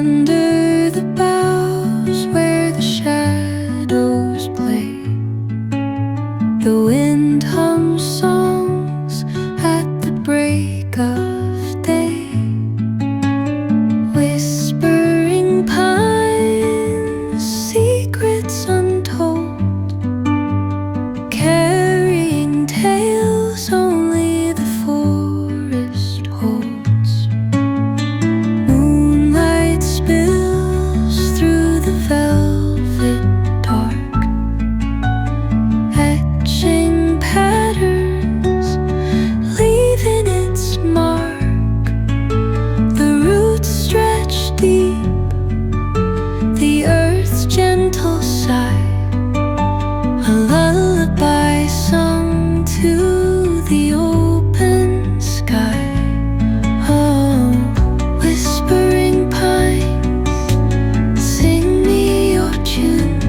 Under the boughs where the shadows play, the wind hums songs at the break of day. Whispering pines, secrets untold, carrying tales only the forest holds. Moonlight spills through the velvet dark, etching patterns, leaving its mark. The roots stretch deep, the earth's gentle sigh, a lullaby sung to the open sky. Oh, whispering pines, sing me your tune,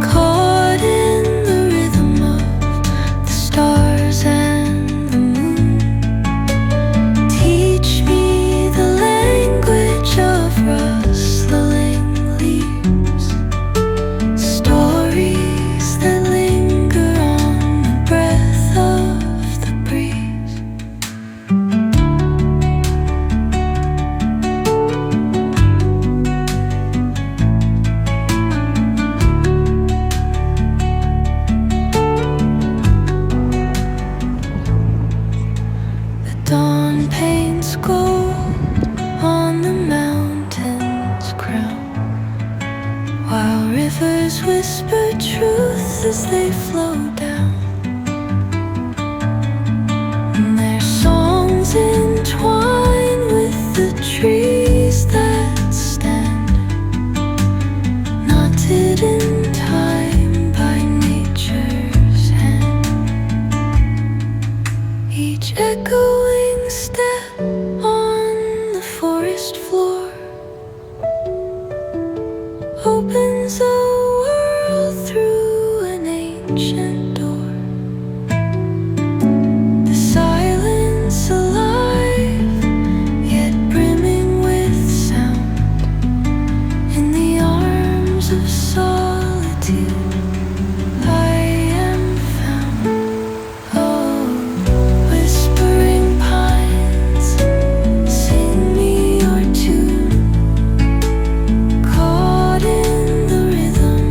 caught in the rhythm of the stars and the moon. Teach me the language of rustling leaves, stories that linger on the breath of the breeze. The dawn paints gold on the mountain's crown, while rivers whisper truth as they flow down. And their songs entwine with the trees that stand, knotted in time by nature's hand. Each echoing step on the forest floor opens a world through an ancient door. The silence alive, yet brimming with sound. In the arms of solitude I am found. Oh, whispering pines, sing me your tune, caught in the rhythm,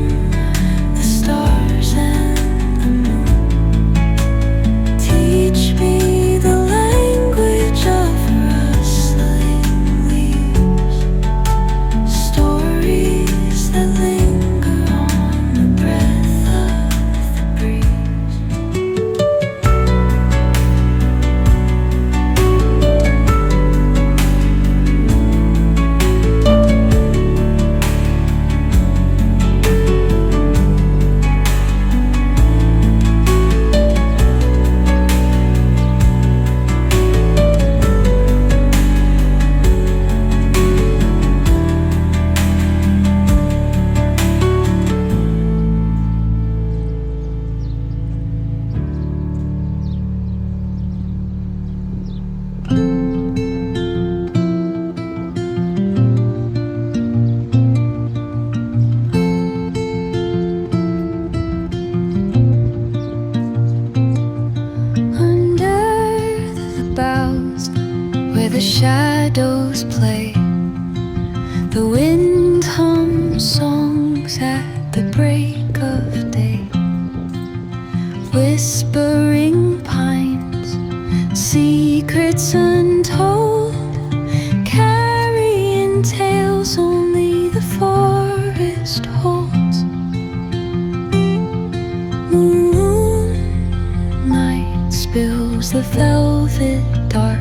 the stars and the moon. Teach me the language of rustling leaves, stories that linger on the breath of the breeze. Under the boughs where the shadows play, the wind hums songs at the break of day. Whispering pines, secrets untold, carrying tales only the forest holds. Moonlight spills the velvet dark,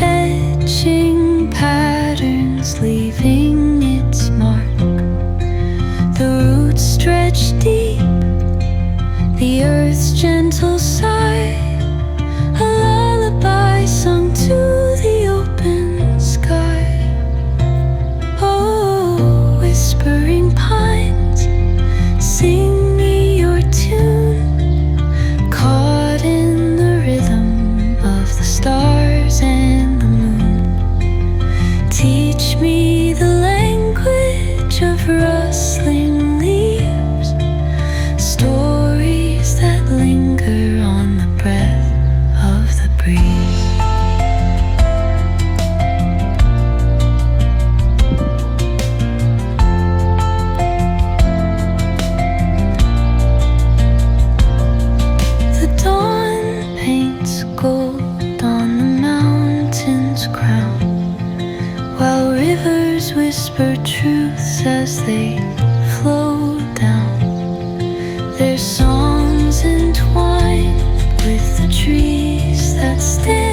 etching patterns, leaving its mark. The roots stretch deep, the earth's gentle sigh, a lullaby sung to the open sky. Oh, whispering pines, sing me your tune, caught in the rhythm of the stars and the moon. Teach me the language of rustling leaves, stories that linger on the breath of the breeze. The dawn paints gold on the mountain's crown, while rivers whisper truths as they flow down. Their songs entwined with the trees that stand